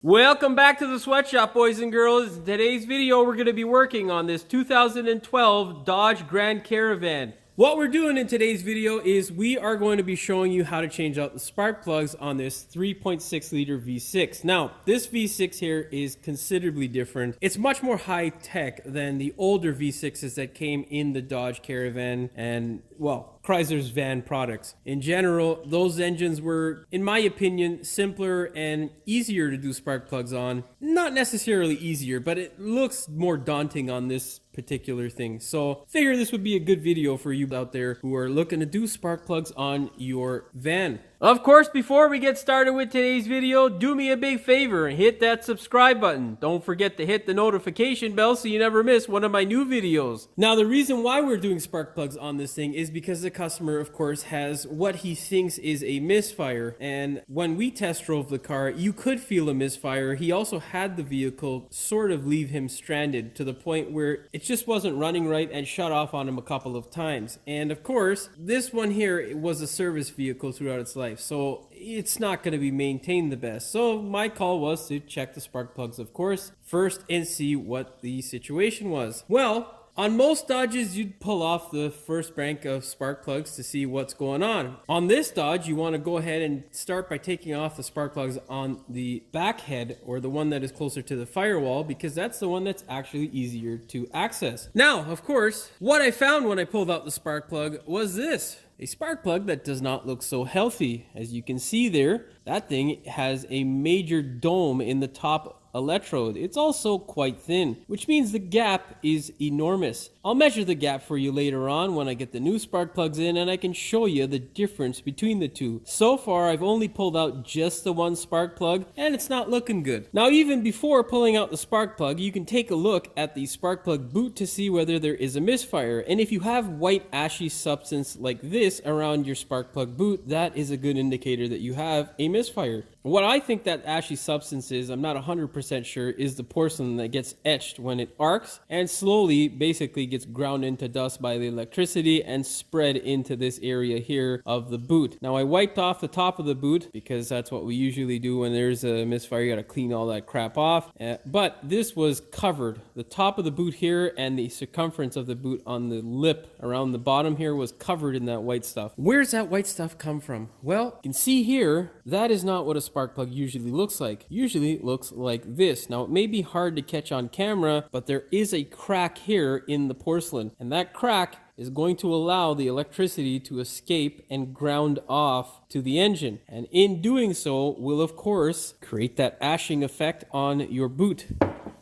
Welcome back to the sweatshop, boys and girls. In today's video, we're going to be working on this 2012 Dodge Grand Caravan. What we're doing in today's video is we are going to be showing you how to change out the spark plugs on this 3.6 liter V6. Now, this V6 here is considerably different. It's much more high tech than the older V6s that came in the Dodge Caravan and, well, Chrysler's van products. In general, those engines were, in my opinion, simpler and easier to do spark plugs on. Not necessarily easier, but it looks more daunting on this particular thing. So figure this would be a good video for you out there who are looking to do spark plugs on your van. Of course, before we get started with today's video, do me a big favor and hit that subscribe button. Don't forget to hit the notification bell so you never miss one of my new videos. Now, the reason why we're doing spark plugs on this thing is because the customer, of course, has what he thinks is a misfire. And when we test drove the car, you could feel a misfire. He also had the vehicle sort of leave him stranded to the point where it just wasn't running right and shut off on him a couple of times. And of course, this one here was a service vehicle throughout its life. So it's not going to be maintained the best. So my call was to check the spark plugs, of course, first and see what the situation was. Well, on most Dodges, you'd pull off the first bank of spark plugs to see what's going on. On this Dodge, you want to go ahead and start by taking off the spark plugs on the back head, or the one that is closer to the firewall, because that's the one that's actually easier to access. Now, of course, what I found when I pulled out the spark plug was this. A spark plug that does not look so healthy. As you can see there, that thing has a major dome in the top electrode. It's also quite thin, which means the gap is enormous. I'll measure the gap for you later on when I get the new spark plugs in and I can show you the difference between the two. So far, I've only pulled out just the one spark plug and it's not looking good. Now, even before pulling out the spark plug, you can take a look at the spark plug boot to see whether there is a misfire. And if you have white ashy substance like this around your spark plug boot, that is a good indicator that you have a misfire. What I think that ashy substance is, I'm not 100% sure, is the porcelain that gets etched when it arcs and slowly basically gets ground into dust by the electricity and spread into this area here of the boot. Now, I wiped off the top of the boot because that's what we usually do when there's a misfire. You got to clean all that crap off. But this was covered. The top of the boot here and the circumference of the boot on the lip around the bottom here was covered in that white stuff. Where's that white stuff come from? Well, you can see here, that is not what a spark plug usually looks like. Usually it looks like this. Now, it may be hard to catch on camera, but there is a crack here in the porcelain, and that crack is going to allow the electricity to escape and ground off to the engine. And in doing so, will of course create that ashing effect on your boot.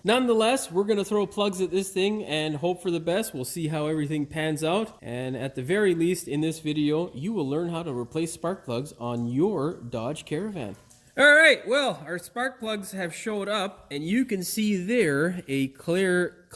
Nonetheless, we're going to throw plugs at this thing and hope for the best. We'll see how everything pans out. And at the very least, in this video, you will learn how to replace spark plugs on your Dodge Caravan. All right, well, our spark plugs have showed up, and you can see there a clear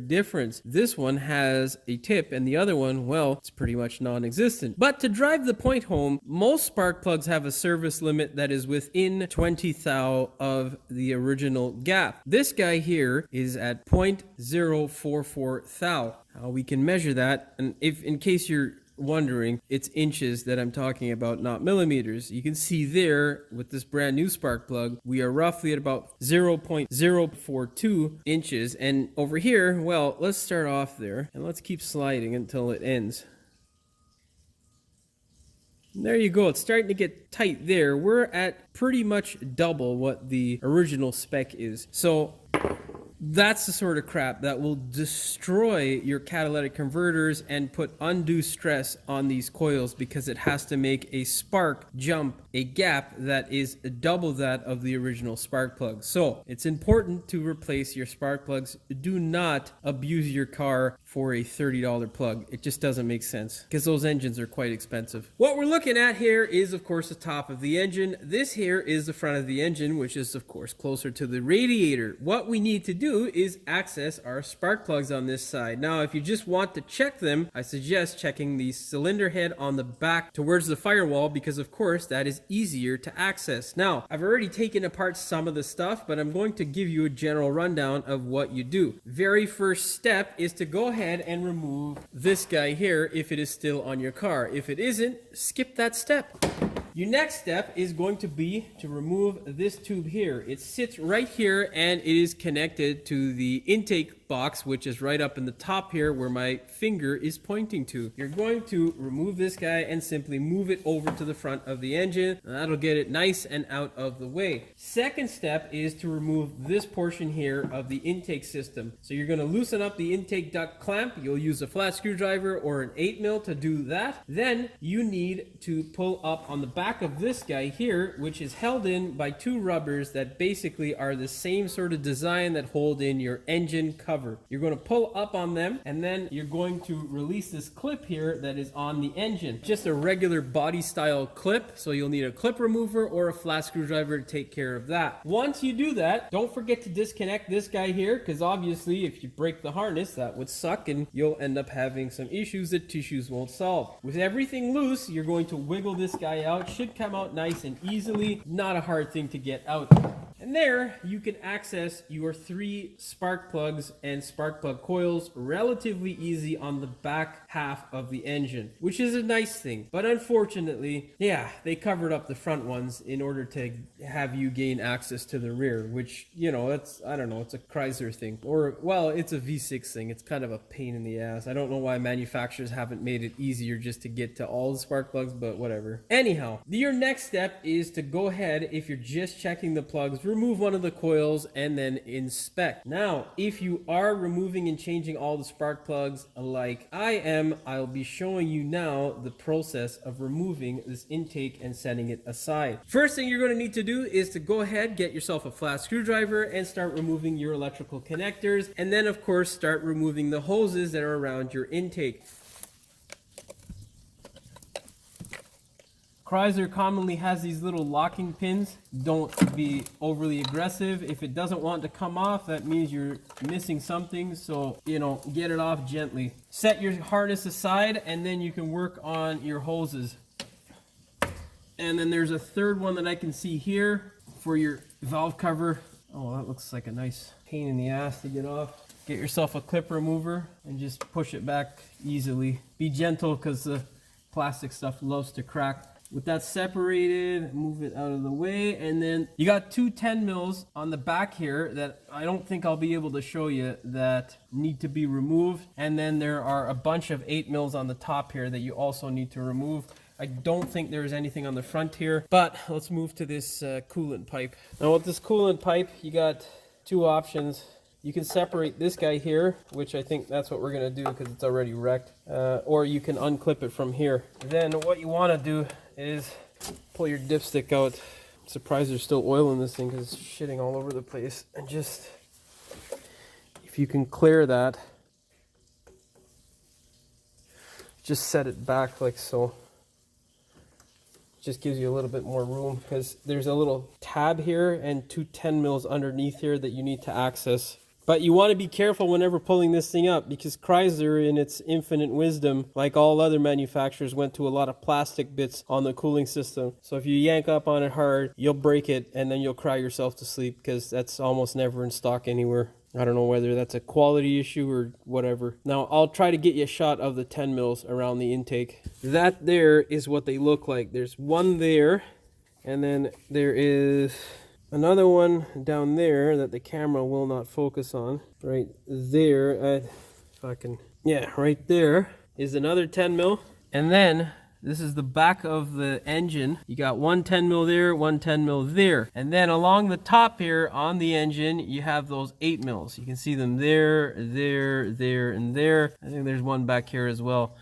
difference. This one has a tip, and the other one, well, it's pretty much non-existent. But to drive the point home, most spark plugs have a service limit that is within 20 thou of the original gap. This guy here is at 0.044 thou. We can measure that, and if in case you're wondering, it's inches that I'm talking about, not millimeters. You can see there with this brand new spark plug, we are roughly at about 0.042 inches. And over here, well, let's start off there and let's keep sliding until it ends. And there you go. It's starting to get tight there. We're at pretty much double what the original spec is. So that's the sort of crap that will destroy your catalytic converters and put undue stress on these coils because it has to make a spark jump a gap that is double that of the original spark plug. So it's important to replace your spark plugs. Do not abuse your car for a $30 plug. It just doesn't make sense because those engines are quite expensive. What we're looking at here is, of course, the top of the engine. This here is the front of the engine, which is, of course, closer to the radiator. What we need to do is access our spark plugs on this side. Now, if you just want to check them, I suggest checking the cylinder head on the back towards the firewall because, of course, that is easier to access. Now, I've already taken apart some of the stuff, but I'm going to give you a general rundown of what you do. Very first step is to go ahead and remove this guy here if it is still on your car. If it isn't, skip that step. Your next step is going to be to remove this tube here. It sits right here and it is connected to the intake box, which is right up in the top here where my finger is pointing to. You're going to remove this guy and simply move it over to the front of the engine. That'll get it nice and out of the way. Second step is to remove this portion here of the intake system. So you're going to loosen up the intake duct clamp. You'll use a flat screwdriver or an 8mm to do that. Then you need to pull up on the back of this guy here, which is held in by two rubbers that basically are the same sort of design that hold in your engine cover. You're going to pull up on them and then you're going to release this clip here that is on the engine. Just a regular body style clip, so you'll need a clip remover or a flat screwdriver to take care of that. Once you do that, don't forget to disconnect this guy here, because obviously if you break the harness, that would suck and you'll end up having some issues that tissues won't solve. With everything loose, you're going to wiggle this guy out. Should come out nice and easily, not a hard thing to get out. And there you can access your 3 spark plugs and spark plug coils relatively easy on the back half of the engine, which is a nice thing. But unfortunately, yeah, they covered up the front ones in order to have you gain access to the rear, which, you know, it's, I don't know, it's a Chrysler thing. Or, well, it's a V6 thing. It's kind of a pain in the ass. I don't know why manufacturers haven't made it easier just to get to all the spark plugs, but whatever. Anyhow, your next step is to go ahead, if you're just checking the plugs, remove one of the coils and then inspect. Now, if you are removing and changing all the spark plugs like I am, I'll be showing you now the process of removing this intake and setting it aside. First thing you're going to need to do is to go ahead, get yourself a flat screwdriver and start removing your electrical connectors, and then of course start removing the hoses that are around your intake. Chrysler commonly has these little locking pins. Don't be overly aggressive. If it doesn't want to come off, that means you're missing something. So, you know, get it off gently. Set your harness aside and then you can work on your hoses. And then there's a third one that I can see here for your valve cover. Oh, that looks like a nice pain in the ass to get off. Get yourself a clip remover and just push it back easily. Be gentle because the plastic stuff loves to crack. With that separated, move it out of the way, and then you got 2 10mm on the back here that I don't think I'll be able to show you that need to be removed, and then there are a bunch of 8mm on the top here that you also need to remove. I don't think there's anything on the front here, but let's move to this coolant pipe. Now with this coolant pipe, you got 2 options. You can separate this guy here, which I think that's what we're going to do because it's already wrecked, or you can unclip it from here. Then what you want to do is pull your dipstick out. I'm surprised there's still oil in this thing because it's shitting all over the place. And just, if you can clear that, just set it back like so. Just gives you a little bit more room because there's a little tab here and 2 10mm underneath here that you need to access. But you want to be careful whenever pulling this thing up because Chrysler, in its infinite wisdom, like all other manufacturers, went to a lot of plastic bits on the cooling system. So if you yank up on it hard, you'll break it and then you'll cry yourself to sleep because that's almost never in stock anywhere. I don't know whether that's a quality issue or whatever. Now, I'll try to get you a shot of the 10mm around the intake. That there is what they look like. There's one there, and then there is another one down there that the camera will not focus on. Right there, if I can, yeah, right there is another 10mm. And then this is the back of the engine. You got 1 10mm there, 1 10mm there. And then along the top here on the engine, you have those 8mm. You can see them there, there, there, and there. I think there's one back here as well.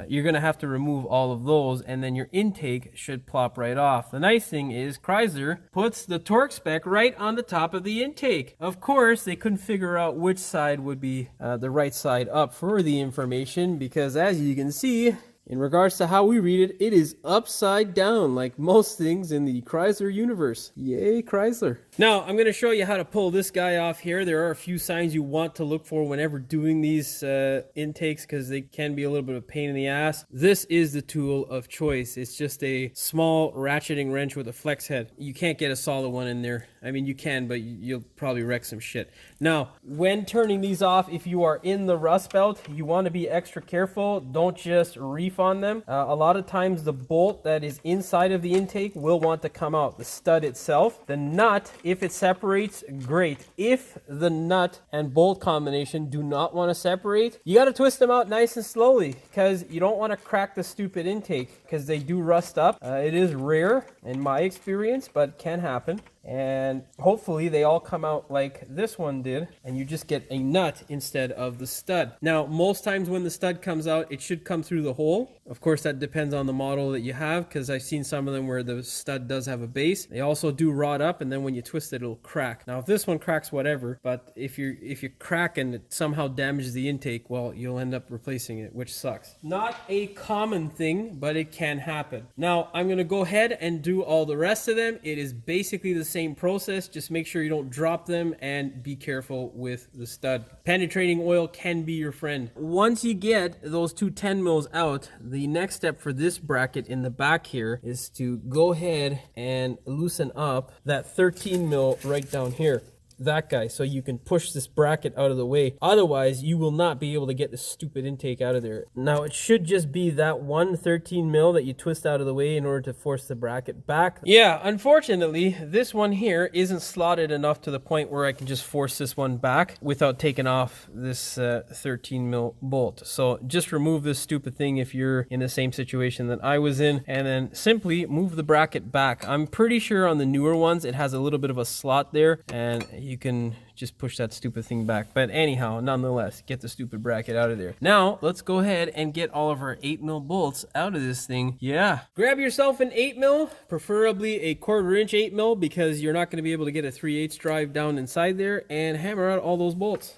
You're going to have to remove all of those, and then your intake should plop right off. The nice thing is Chrysler puts the torque spec right on the top of the intake. Of course, they couldn't figure out which side would be the right side up for the information because, as you can see, in regards to how we read it, it is upside down like most things in the Chrysler universe. Yay, Chrysler. Now, I'm going to show you how to pull this guy off here. There are a few signs you want to look for whenever doing these intakes because they can be a little bit of a pain in the ass. This is the tool of choice. It's just a small ratcheting wrench with a flex head. You can't get a solid one in there. I mean, you can, but you'll probably wreck some shit. Now, when turning these off, if you are in the rust belt, you want to be extra careful. Don't just reef on them. A lot of times the bolt that is inside of the intake will want to come out, the stud itself. The nut, if it separates, great. If the nut and bolt combination do not want to separate, you got to twist them out nice and slowly, because you don't want to crack the stupid intake, because they do rust up. It is rare in my experience, but can happen. And hopefully they all come out like this one did, and you just get a nut instead of the stud. Now, most times when the stud comes out, it should come through the hole. Of course, that depends on the model that you have, because I've seen some of them where the stud does have a base. They also do rot up, and then when you twist it, it'll crack. Now, if this one cracks, whatever, but if you crack and it somehow damages the intake, well, you'll end up replacing it, which sucks. Not a common thing, but it can happen. Now, I'm going to go ahead and do all the rest of them. It is basically the same process. Just make sure you don't drop them and be careful with the stud. Penetrating oil can be your friend. Once you get those two 10 mils out, the next step for this bracket in the back here is to go ahead and loosen up that 13 mil right down here. That guy, so you can push this bracket out of the way. Otherwise, you will not be able to get this stupid intake out of there. Now, it should just be that one 13 mil that you twist out of the way in order to force the bracket back. Yeah, unfortunately, this one here isn't slotted enough to the point where I can just force this one back without taking off this 13 mil bolt. So just remove this stupid thing if you're in the same situation that I was in, and then simply move the bracket back. I'm pretty sure on the newer ones, it has a little bit of a slot there, and you can just push that stupid thing back. But anyhow, nonetheless, get the stupid bracket out of there. Now, let's go ahead and get all of our 8 mil bolts out of this thing. Yeah. Grab yourself an 8 mil, preferably a 1/4 inch 8 mil, because you're not going to be able to get a 3/8 drive down inside there, and hammer out all those bolts.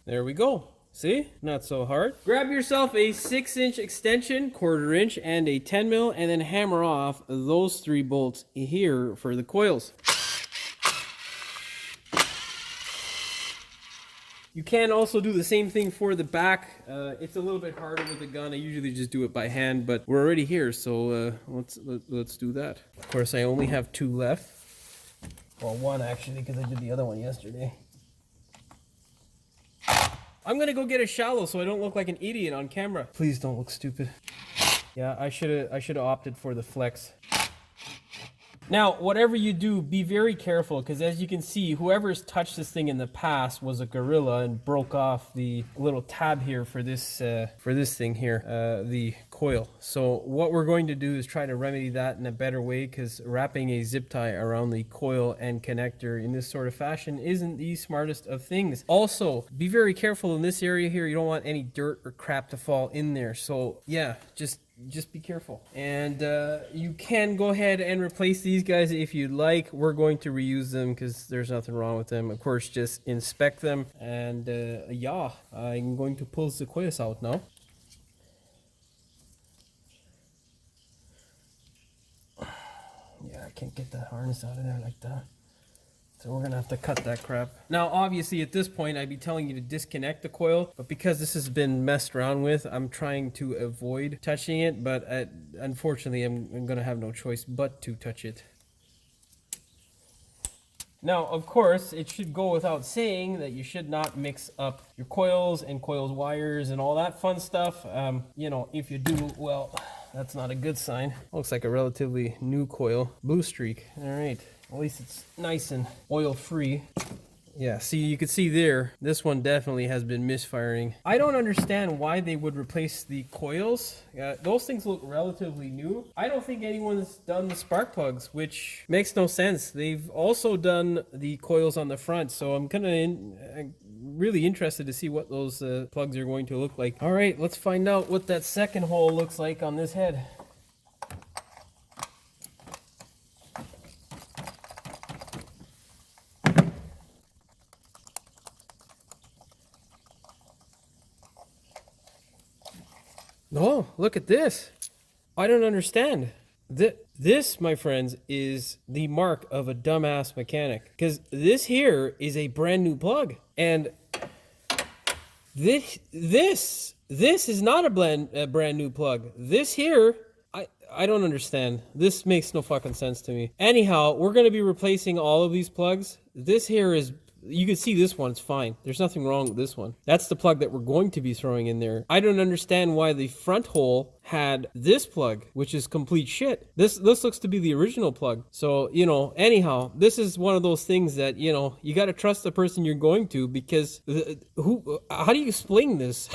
There we go. See? Not so hard. Grab yourself a 6-inch extension, 1/4 inch, and a 10 mil, and then hammer off those 3 bolts here for the coils. You can also do the same thing for the back. It's a little bit harder with the gun. I usually just do it by hand, but we're already here, so let's do that. Of course, I only have 2 left. Well, 1 actually, because I did the other one yesterday. I'm gonna go get a shallow so I don't look like an idiot on camera. Please don't look stupid. Yeah, I should have opted for the flex. Now, whatever you do, be very careful, because as you can see, whoever's touched this thing in the past was a gorilla and broke off the little tab here for this thing here, the coil. So what we're going to do is try to remedy that in a better way, because wrapping a zip tie around the coil and connector in this sort of fashion isn't the smartest of things. Also, be very careful in this area here. You don't want any dirt or crap to fall in there. So yeah, just be careful. And you can go ahead and replace these guys if you'd like. We're going to reuse them because there's nothing wrong with them. Of course, just inspect them. And yeah, I'm going to pull the coils out now. Yeah, I can't get that harness out of there like that. So we're gonna have to cut that crap. Now, obviously at this point, I'd be telling you to disconnect the coil, but because this has been messed around with, I'm trying to avoid touching it, but unfortunately, I'm gonna have no choice but to touch it. Now, of course, it should go without saying that you should not mix up your coils and coils wires and all that fun stuff. You know, if you do, well, that's not a good sign. Looks like a relatively new coil. Blue streak. All right. At least it's nice and oil free. Yeah, see, you can see there, this one definitely has been misfiring. I don't understand why they would replace the coils. Those things look relatively new. I don't think anyone's done the spark plugs, which makes no sense. They've also done the coils on the front, so I'm really interested to see what those plugs are going to look like. All right, let's find out what that second hole looks like on this head. Oh, look at this. I don't understand. This, my friends, is the mark of a dumbass mechanic. Because this here is a brand new plug. And This is not a brand new plug. This here, I don't understand. This makes no fucking sense to me. Anyhow, we're going to be replacing all of these plugs. This here is, you can see this one's fine. There's nothing wrong with this one. That's the plug that we're going to be throwing in there. I don't understand why the front hole had this plug, which is complete shit. This looks to be the original plug. So, you know, anyhow, this is one of those things that, you know, you got to trust the person you're going to, because how do you explain this?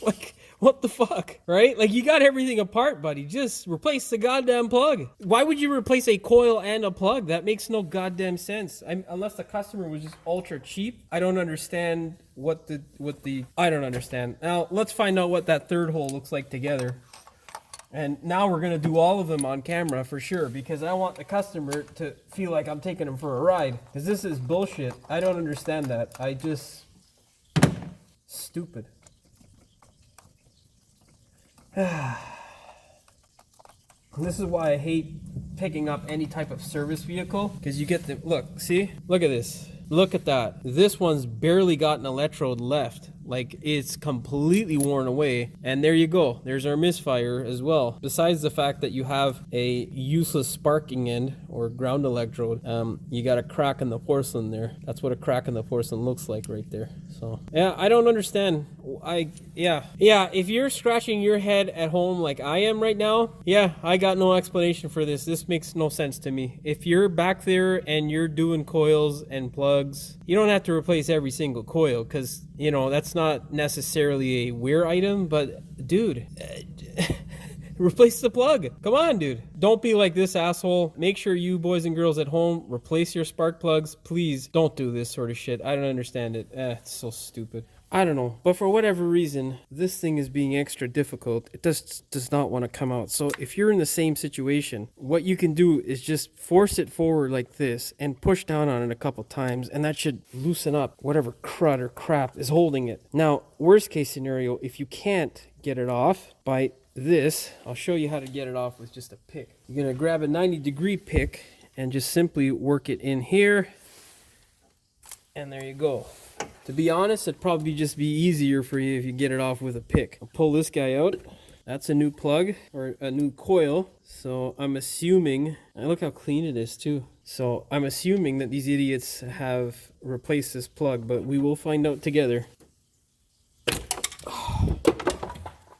Like, what the fuck, right? Like, you got everything apart, buddy. Just replace the goddamn plug. Why would you replace a coil and a plug? That makes no goddamn sense. Unless the customer was just ultra cheap. I don't understand I don't understand. Now, let's find out what that third hole looks like together. And now we're going to do all of them on camera for sure, because I want the customer to feel like I'm taking them for a ride. Because this is bullshit. I don't understand that. Stupid. This is why I hate picking up any type of service vehicle, because you get the look at this, look at that. This one's barely got an electrode left. Like, it's completely worn away. And there you go, there's our misfire as well. Besides the fact that you have a useless sparking end or ground electrode, you got a crack in the porcelain there. That's what a crack in the porcelain looks like right there. So yeah, I don't understand. If you're scratching your head at home like I am right now, yeah, I got no explanation for this. This makes no sense to me. If you're back there and you're doing coils and plugs, you don't have to replace every single coil, because, you know, that's not necessarily a wear item, but dude, replace the plug. Come on, dude. Don't be like this asshole. Make sure you boys and girls at home replace your spark plugs. Please don't do this sort of shit. I don't understand it. It's so stupid. I don't know, but for whatever reason, this thing is being extra difficult. It does not want to come out. So if you're in the same situation, what you can do is just force it forward like this and push down on it a couple times, and that should loosen up whatever crud or crap is holding it. Now, worst case scenario, if you can't get it off by this, I'll show you how to get it off with just a pick. You're going to grab a 90-degree pick and just simply work it in here, and there you go. To be honest, it'd probably just be easier for you if you get it off with a pick. I'll pull this guy out. That's a new plug, or a new coil. So I'm assuming, and look how clean it is too. So I'm assuming that these idiots have replaced this plug, but we will find out together.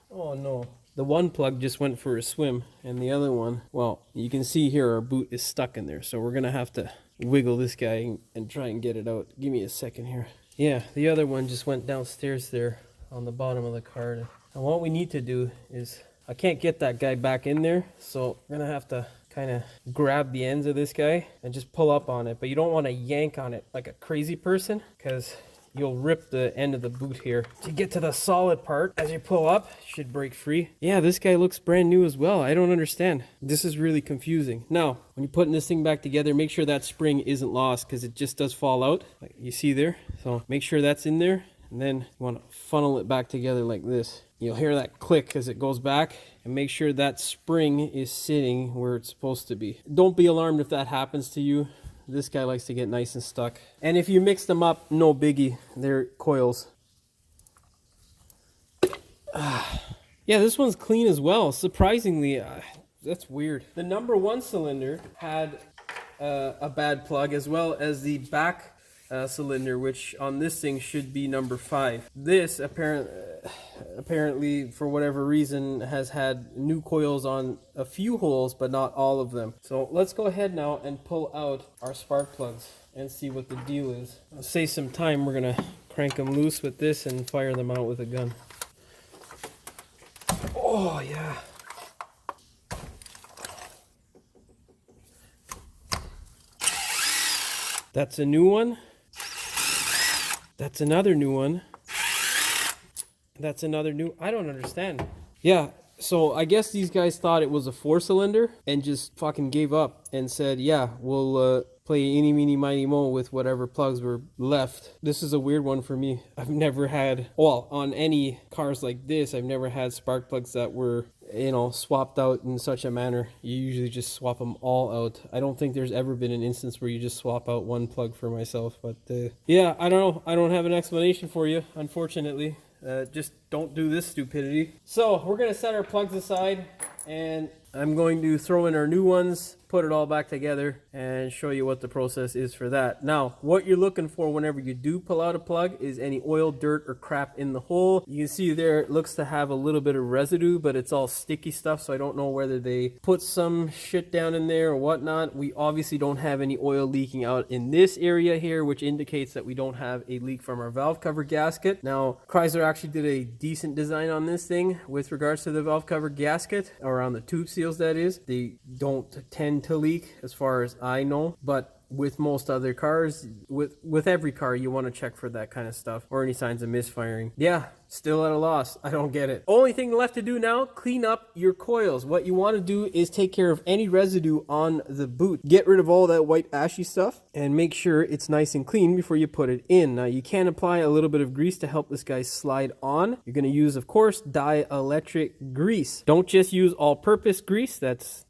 Oh no. The one plug just went for a swim, and the other one, well, you can see here our boot is stuck in there. So we're gonna have to wiggle this guy and try and get it out. Give me a second here. Yeah, the other one just went downstairs there on the bottom of the card. And what we need to do is, I can't get that guy back in there, so we're gonna have to kind of grab the ends of this guy and just pull up on it. But you don't want to yank on it like a crazy person, because you'll rip the end of the boot here. To get to the solid part, as you pull up, it should break free. Yeah, this guy looks brand new as well. I don't understand. This is really confusing. Now, when you're putting this thing back together, make sure that spring isn't lost, because it just does fall out, like you see there. So make sure that's in there, and then you want to funnel it back together like this. You'll hear that click as it goes back, and make sure that spring is sitting where it's supposed to be. Don't be alarmed if that happens to you. This guy likes to get nice and stuck. And if you mix them up, no biggie. They're coils. Yeah, this one's clean as well. Surprisingly, that's weird. The number 1 cylinder had a bad plug, as well as the back cylinder, which on this thing should be number 5. This apparently, for whatever reason, has had new coils on a few holes, but not all of them. So let's go ahead now and pull out our spark plugs and see what the deal is. I'll save some time. We're gonna crank them loose with this and fire them out with a gun. Oh yeah. That's a new one. That's another new one. That's another new, I don't understand. Yeah, so I guess these guys thought it was a 4-cylinder and just fucking gave up and said, yeah, we'll play eeny, meeny, miny, mo with whatever plugs were left. This is a weird one for me. I've never had, well, on any cars like this, I've never had spark plugs that were, you know, swapped out in such a manner. You usually just swap them all out. I don't think there's ever been an instance where you just swap out one plug for myself, but yeah, I don't know. I don't have an explanation for you, unfortunately. Just don't do this stupidity. So we're gonna set our plugs aside, and I'm going to throw in our new ones, put it all back together, and show you what the process is for that. Now, what you're looking for whenever you do pull out a plug is any oil, dirt, or crap in the hole. You can see there it looks to have a little bit of residue, but it's all sticky stuff, so I don't know whether they put some shit down in there or whatnot. We obviously don't have any oil leaking out in this area here, which indicates that we don't have a leak from our valve cover gasket. Now, Chrysler actually did a decent design on this thing with regards to the valve cover gasket, or on the tube seals that is. They don't tend to leak as far as I know, but with most other cars, with every car, you want to check for that kind of stuff or any signs of misfiring. Yeah, still at a loss. I don't get it. Only thing left to do now, clean up your coils. What you want to do is take care of any residue on the boot. Get rid of all that white ashy stuff and make sure it's nice and clean before you put it in. Now, you can apply a little bit of grease to help this guy slide on. You're going to use, of course, dielectric grease. Don't just use all-purpose grease. That's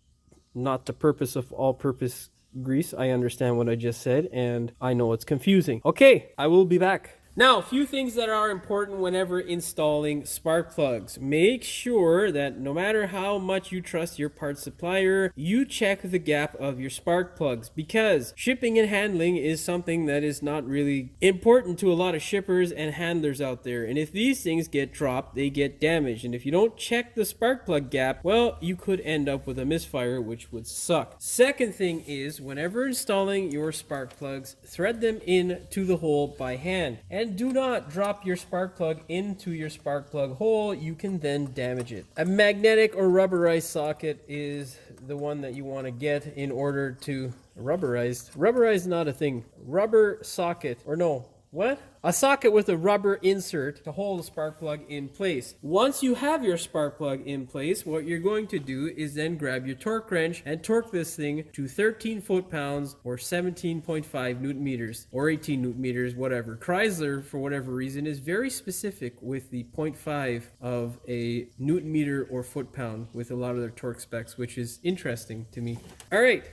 not the purpose of all-purpose grease. I understand what I just said, and I know it's confusing. Okay, I will be back. Now, a few things that are important whenever installing spark plugs. Make sure that no matter how much you trust your parts supplier, you check the gap of your spark plugs, because shipping and handling is something that is not really important to a lot of shippers and handlers out there. And if these things get dropped, they get damaged. And if you don't check the spark plug gap, well, you could end up with a misfire, which would suck. Second thing is, whenever installing your spark plugs, thread them in to the hole by hand. And do not drop your spark plug into your spark plug hole. You can then damage it. A magnetic or rubberized socket is the one that you want to get in order to rubberized not a thing. Rubber socket, or no, what? A socket with a rubber insert to hold the spark plug in place. Once you have your spark plug in place, what you're going to do is then grab your torque wrench and torque this thing to 13 foot-pounds or 17.5 newton meters or 18 newton meters, whatever. Chrysler, for whatever reason, is very specific with the 0.5 of a newton meter or foot-pound with a lot of their torque specs, which is interesting to me. All right.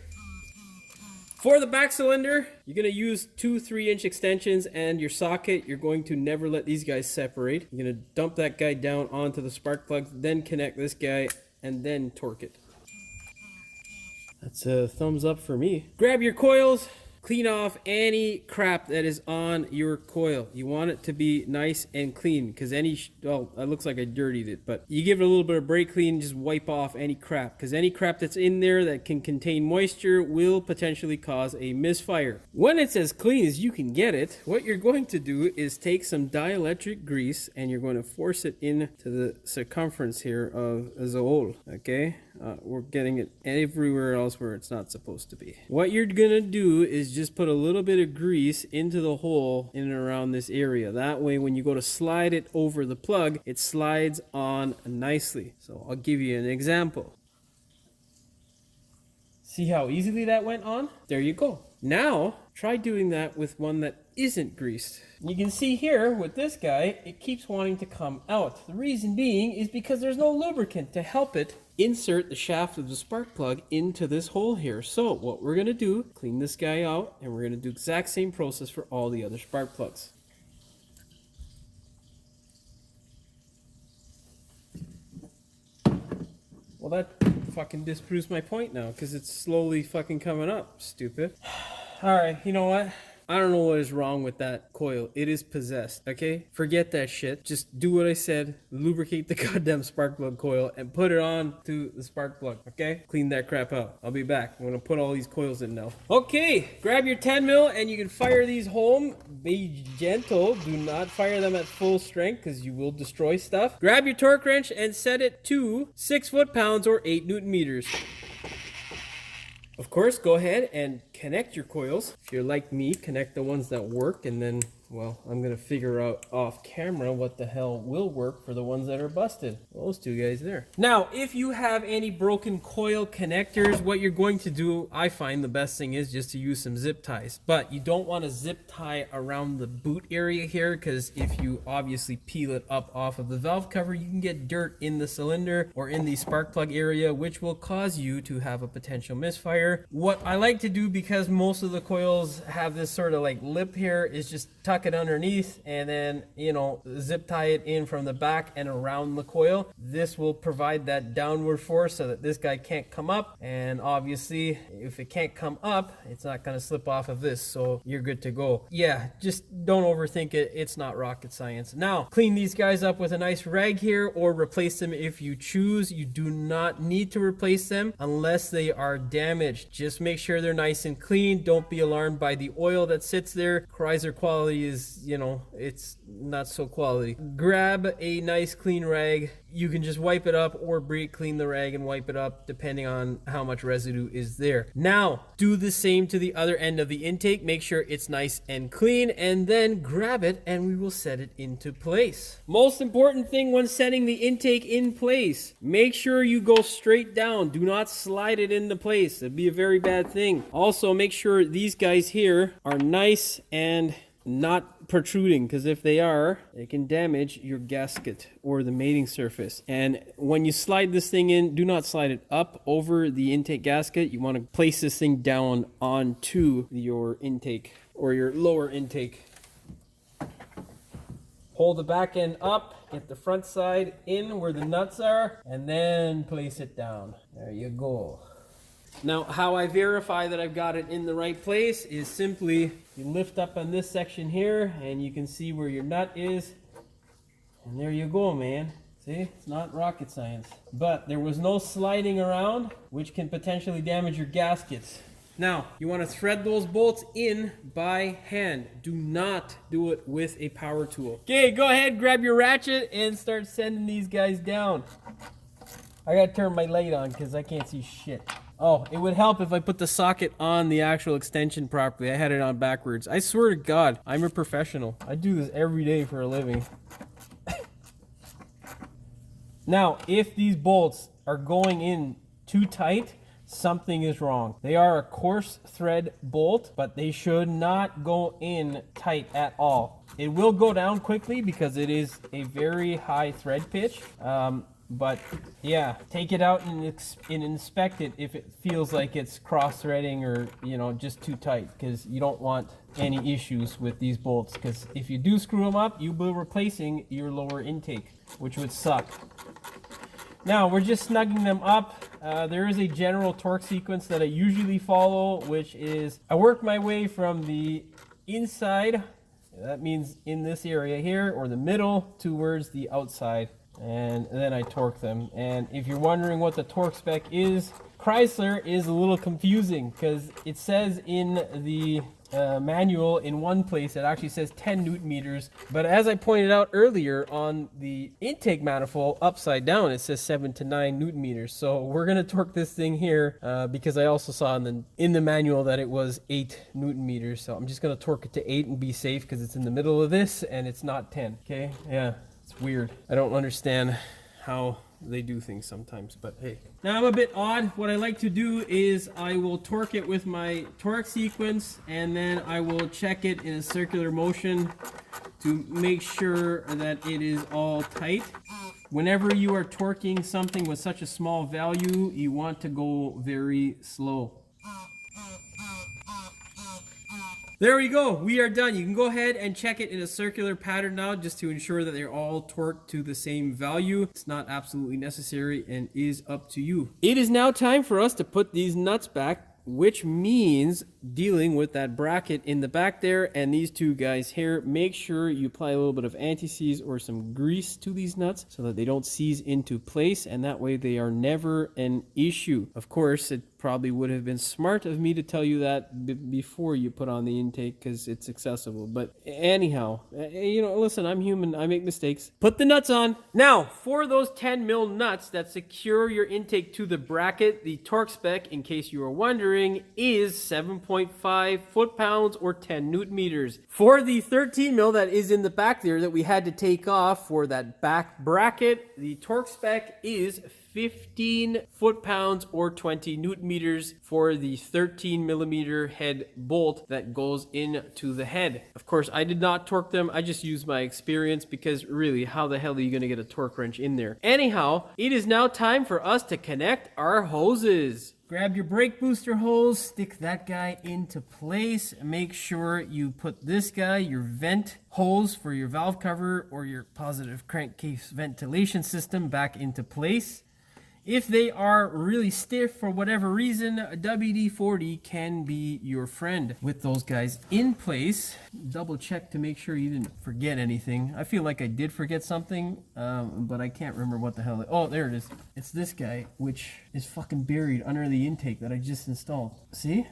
For the back cylinder, you're going to use two 3-inch extensions and your socket. You're going to never let these guys separate. You're going to dump that guy down onto the spark plug, then connect this guy, and then torque it. That's a thumbs up for me. Grab your coils. Clean off any crap that is on your coil. You want it to be nice and clean, because well, it looks like I dirtied it, but you give it a little bit of brake clean, just wipe off any crap, because any crap that's in there that can contain moisture will potentially cause a misfire. When it's as clean as you can get it, what you're going to do is take some dielectric grease and you're going to force it into the circumference here of the hole, okay? We're getting it everywhere else where it's not supposed to be. What you're gonna do is just put a little bit of grease into the hole in and around this area. That way, when you go to slide it over the plug, it slides on nicely. So I'll give you an example. See how easily that went on? There you go. Now, try doing that with one that isn't greased. You can see here with this guy, it keeps wanting to come out. The reason being is because there's no lubricant to help it insert the shaft of the spark plug into this hole here. So what we're going to do, clean this guy out, and we're going to do the exact same process for all the other spark plugs. Well, that fucking disproves my point now, because it's slowly fucking coming up, stupid. Alright, you know what? I don't know what is wrong with that coil. It is possessed, okay? Forget that shit. Just do what I said. Lubricate the goddamn spark plug coil and put it on to the spark plug, okay? Clean that crap out. I'll be back. I'm gonna put all these coils in now. Okay, grab your 10 mil and you can fire these home. Be gentle. Do not fire them at full strength because you will destroy stuff. Grab your torque wrench and set it to 6 foot-pounds or 8 newton meters. Of course, go ahead and connect your coils. If you're like me, connect the ones that work, and then, well, I'm gonna figure out off camera what the hell will work for the ones that are busted. Those two guys there. Now, if you have any broken coil connectors, what you're going to do, I find the best thing is just to use some zip ties. But you don't want to zip tie around the boot area here, because if you obviously peel it up off of the valve cover, you can get dirt in the cylinder or in the spark plug area, which will cause you to have a potential misfire. What I like to do, because most of the coils have this sort of like lip here, is just tuck socket underneath and then, you know, zip tie it in from the back and around the coil. This will provide that downward force so that this guy can't come up. And obviously, if it can't come up, it's not going to slip off of this. So you're good to go. Yeah, just don't overthink it. It's not rocket science. Now, clean these guys up with a nice rag here or replace them if you choose. You do not need to replace them unless they are damaged. Just make sure they're nice and clean. Don't be alarmed by the oil that sits there. Chrysler quality is, you know, it's not so quality. Grab a nice clean rag. You can just wipe it up or clean the rag and wipe it up depending on how much residue is there. Now, do the same to the other end of the intake. Make sure it's nice and clean and then grab it and we will set it into place. Most important thing when setting the intake in place, make sure you go straight down. Do not slide it into place. It'd be a very bad thing. Also, make sure these guys here are nice and not protruding, because if they are, it can damage your gasket or the mating surface. And when you slide this thing in, do not slide it up over the intake gasket. You want to place this thing down onto your intake or your lower intake. Hold the back end up, get the front side in where the nuts are, and then place it down. There you go. Now, how I verify that I've got it in the right place is simply you lift up on this section here and you can see where your nut is. And there you go, man. See, it's not rocket science. But there was no sliding around, which can potentially damage your gaskets. Now, you want to thread those bolts in by hand. Do not do it with a power tool. Okay, go ahead, grab your ratchet and start sending these guys down. I gotta turn my light on because I can't see shit. Oh, it would help if I put the socket on the actual extension properly. I had it on backwards. I swear to God, I'm a professional. I do this every day for a living. Now, if these bolts are going in too tight, something is wrong. They are a coarse thread bolt, but they should not go in tight at all. It will go down quickly because it is a very high thread pitch. But yeah, take it out and inspect it if it feels like it's cross-threading or, you know, just too tight, because you don't want any issues with these bolts, because if you do screw them up, you'll be replacing your lower intake, which would suck. Now, we're just snugging them up. There is a general torque sequence that I usually follow, which is I work my way from the inside, that means in this area here, or the middle, towards the outside. And then I torque them. And if you're wondering what the torque spec is, Chrysler is a little confusing because it says in the manual in one place it actually says 10 newton meters, but as I pointed out earlier on the intake manifold upside down it says 7 to 9 newton meters. So we're gonna torque this thing here because I also saw in the manual that it was 8 newton meters. So I'm just gonna torque it to 8 and be safe because it's in the middle of this and it's not 10. Okay, yeah. It's weird. I don't understand how they do things sometimes, but hey. Now I'm a bit odd. What I like to do is I will torque it with my torque sequence and then I will check it in a circular motion to make sure that it is all tight. Whenever you are torquing something with such a small value, you want to go very slow. There we go. We are done. You can go ahead and check it in a circular pattern now just to ensure that they're all torqued to the same value. It's not absolutely necessary and is up to you. It is now time for us to put these nuts back, which means dealing with that bracket in the back there and these two guys here. Make sure you apply a little bit of anti-seize or some grease to these nuts so that they don't seize into place, and that way they are never an issue. Of course, it probably would have been smart of me to tell you that before you put on the intake because it's accessible. But anyhow, you know, listen, I'm human. I make mistakes. Put the nuts on. Now, for those 10 mil nuts that secure your intake to the bracket, the torque spec, in case you are wondering, is 7.5 foot-pounds or 10 newton meters. For the 13 mil that is in the back there that we had to take off for that back bracket, the torque spec is 15 foot-pounds or 20 newton meters for the 13 millimeter head bolt that goes into the head. Of course, I did not torque them. I just used my experience because really, how the hell are you going to get a torque wrench in there? Anyhow, it is now time for us to connect our hoses. Grab your brake booster hose, stick that guy into place. Make sure you put this guy, your vent hose for your valve cover or your positive crankcase ventilation system, back into place. If they are really stiff for whatever reason, a WD-40 can be your friend. With those guys in place, double check to make sure you didn't forget anything. I feel like I did forget something, but I can't remember what the hell. Oh, there it is. It's this guy, which is fucking buried under the intake that I just installed. See?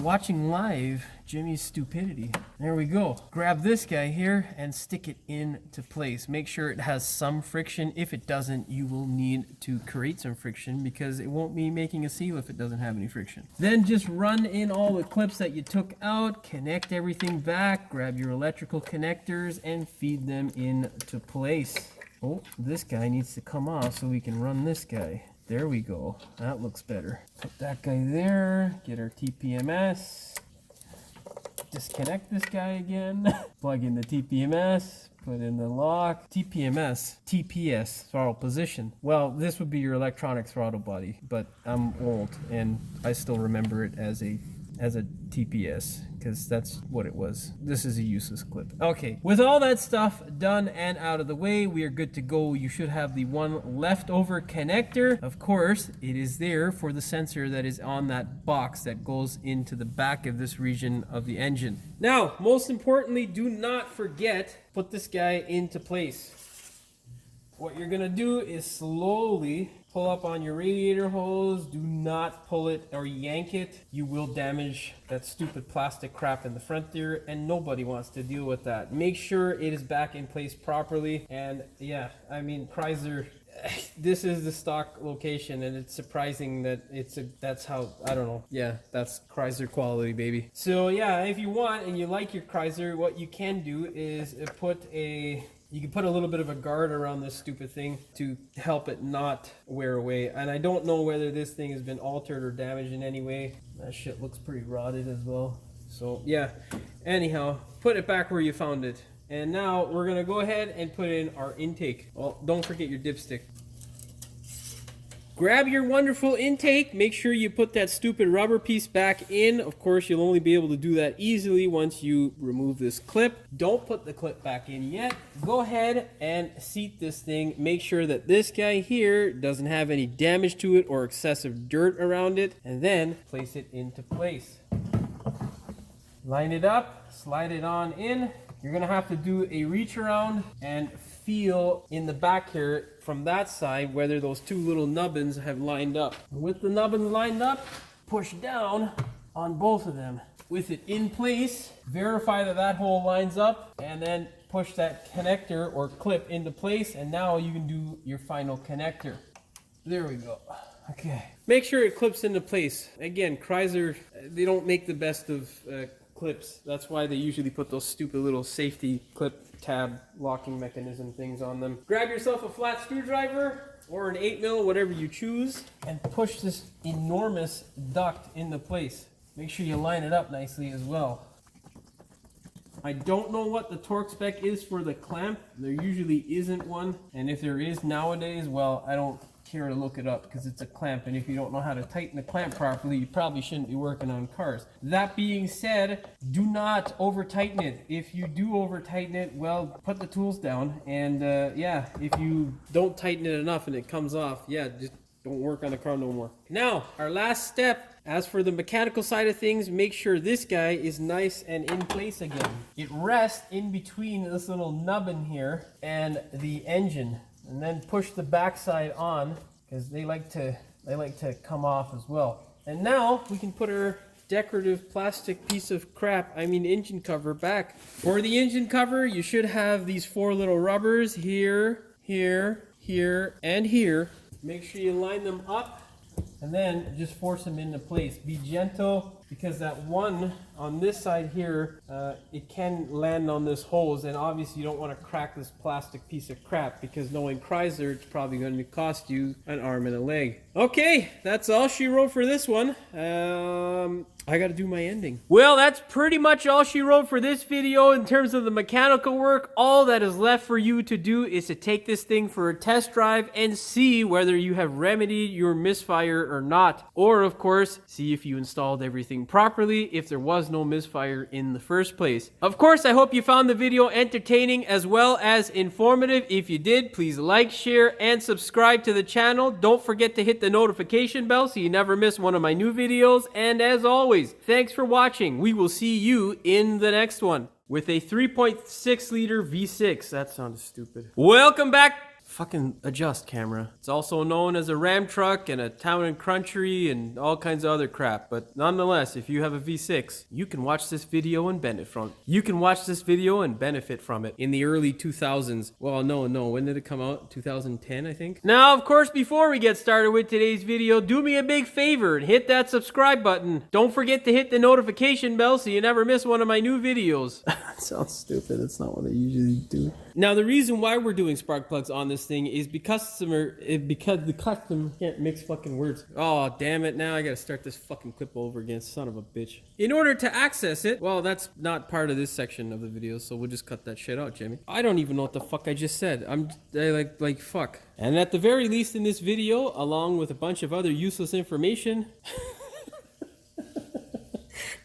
Watching live Jimmy's stupidity. There we go. Grab this guy here and stick it into place. Make sure it has some friction. If it doesn't, you will need to create some friction because it won't be making a seal if it doesn't have any friction. Then just run in all the clips that you took out, connect everything back, grab your electrical connectors and feed them into place. Oh, this guy needs to come off so we can run this guy. There we go. That looks better. Put that guy there. Get our TPMS. Disconnect this guy again. Plug in the TPMS. Put in the lock. TPS, throttle position. Well, this would be your electronic throttle body, but I'm old and I still remember it as a TPS because that's what it was. This is a useless clip. Okay, with all that stuff done and out of the way, we are good to go. You should have the one leftover connector. Of course, it is there for the sensor that is on that box that goes into the back of this region of the engine. Now, most importantly, do not forget, put this guy into place. What you're gonna do is slowly pull up on your radiator hose. Do not pull it or yank it. You will damage that stupid plastic crap in the front there, and nobody wants to deal with that. Make sure it is back in place properly. And yeah, I mean, Chrysler, this is the stock location, and it's surprising that that's how, I don't know. Yeah, that's Chrysler quality, baby. So yeah, if you want and you like your Chrysler, what you can do is you can put a little bit of a guard around this stupid thing to help it not wear away. And I don't know whether this thing has been altered or damaged in any way. That shit looks pretty rotted as well. So yeah, anyhow, put it back where you found it. And now we're gonna go ahead and put in our intake. Well, don't forget your dipstick. Grab your wonderful intake. Make sure you put that stupid rubber piece back in. Of course, you'll only be able to do that easily once you remove this clip. Don't put the clip back in yet. Go ahead and seat this thing. Make sure that this guy here doesn't have any damage to it or excessive dirt around it. And then place it into place. Line it up, slide it on in. You're gonna have to do a reach around and feel in the back here from that side whether those two little nubbins have lined up. With the nubbins lined up, push down on both of them. With it in place, verify that that hole lines up, and then push that connector or clip into place, and now you can do your final connector. There we go. Okay. Make sure it clips into place. Again, Chrysler, they don't make the best of clips. That's why they usually put those stupid little safety clip tab locking mechanism things on them. Grab yourself a flat screwdriver or an 8mm, whatever you choose, and push this enormous duct into place. Make sure you line it up nicely as well. I don't know what the torque spec is for the clamp. There usually isn't one, and if there is nowadays, well, I don't care to look it up because it's a clamp, and if you don't know how to tighten the clamp properly, you probably shouldn't be working on cars. That being said, do not over tighten it. If you do over tighten it, well, put the tools down, and yeah, if you don't tighten it enough and it comes off, yeah, just don't work on the car no more. Now, our last step, as for the mechanical side of things, make sure this guy is nice and in place again. It rests in between this little nubbin here and the engine. And then push the backside on because they like to come off as well. And now we can put our decorative plastic piece of crap, engine cover back. For the engine cover, you should have these 4 little rubbers here, here, here, and here. Make sure you line them up and then just force them into place. Be gentle because that one on this side here, it can land on this hose, and obviously you don't want to crack this plastic piece of crap, because knowing Chrysler, it's probably going to cost you an arm and a leg. Okay, that's all she wrote for this one. I gotta do my ending. Well, that's pretty much all she wrote for this video in terms of the mechanical work. All that is left for you to do is to take this thing for a test drive and see whether you have remedied your misfire or not. Or, of course, see if you installed everything properly, if there was no misfire in the first place. Of course, I hope you found the video entertaining as well as informative. If you did, please like, share, and subscribe to the channel. Don't forget to hit the notification bell so you never miss one of my new videos. And as always, thanks for watching. We will see you in the next one with a 3.6 liter V6. That sounded stupid. Welcome back. Fucking adjust, camera. It's also known as a Ram truck and a Town and Country and all kinds of other crap. But nonetheless, if you have a V6, you can watch this video and benefit from it. You can watch this video and benefit from it in the early 2000s. Well, no. When did it come out? 2010, I think. Now, of course, before we get started with today's video, do me a big favor and hit that subscribe button. Don't forget to hit the notification bell so you never miss one of my new videos. That sounds stupid. That's not what I usually do. Now, the reason why we're doing spark plugs on this thing is because the customer can't mix fucking words. Oh, damn it. Now I gotta start this fucking clip over again. Son of a bitch. In order to access it, well, that's not part of this section of the video, so we'll just cut that shit out, Jimmy. I don't even know what the fuck I just said. Like fuck. And at the very least in this video, along with a bunch of other useless information,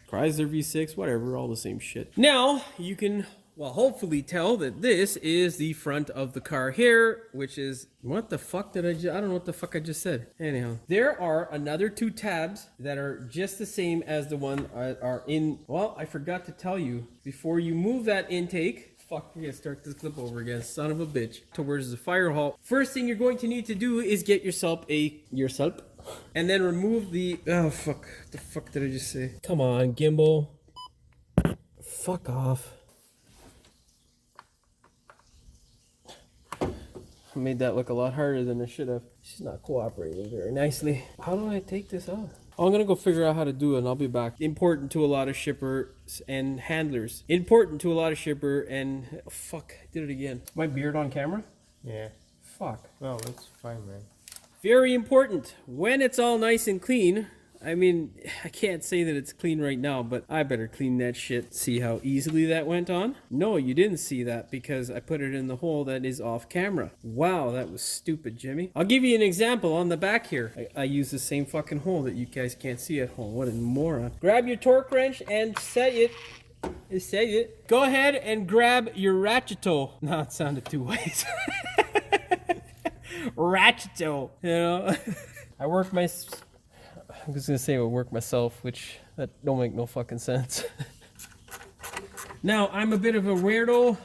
Chrysler V6, whatever, all the same shit. Now, you can, well, hopefully tell that this is the front of the car here, which is, what the fuck did I don't know what the fuck I just said. Anyhow, there are another two tabs that are just the same as the one are in, well, I forgot to tell you, before you move that intake, fuck, we're gonna start this clip over again, son of a bitch, towards the fire hall. First thing you're going to need to do is get yourself and then remove the, oh fuck, the fuck did I just say? Come on, gimbal. Fuck off. I made that look a lot harder than I should have. She's not cooperating very nicely. How do I take this off? Oh, I'm gonna go figure out how to do it and I'll be back. Important to a lot of shippers and handlers. Important to a lot of shipper and, oh, fuck, I did it again. My beard on camera? Yeah. Fuck. Well, that's fine, man. Very important. When it's all nice and clean, I mean, I can't say that it's clean right now, but I better clean that shit. See how easily that went on? No, you didn't see that because I put it in the hole that is off camera. Wow, that was stupid, Jimmy. I'll give you an example on the back here. I use the same fucking hole that you guys can't see at home. What a moron. Grab your torque wrench and set it. Go ahead and grab your ratcheto. No, it sounded two ways. Ratcheto, you know. I work my, I'm just gonna say I work myself, which that don't make no fucking sense. Now I'm a bit of a weirdo.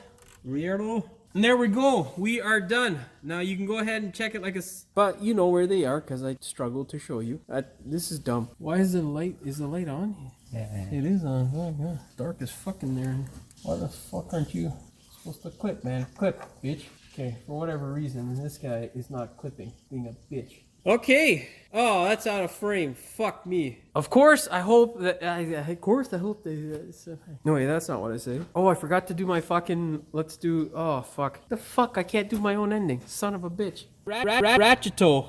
And there we go. We are done. Now you can go ahead and check it like a, but you know where they are because I struggled to show you. This is dumb. Why is the light? Is the light on? Yeah. It is on. Oh, yeah. Dark as fucking there. Why the fuck aren't you supposed to clip, man? Clip, bitch. Okay, for whatever reason, this guy is not clipping, being a bitch. Okay. Oh, that's out of frame. Fuck me. Of course, I hope that. No, wait, that's not what I say. Oh, I forgot to do my fucking. Let's do. Oh, fuck. The fuck? I can't do my own ending. Son of a bitch. Ratcheto.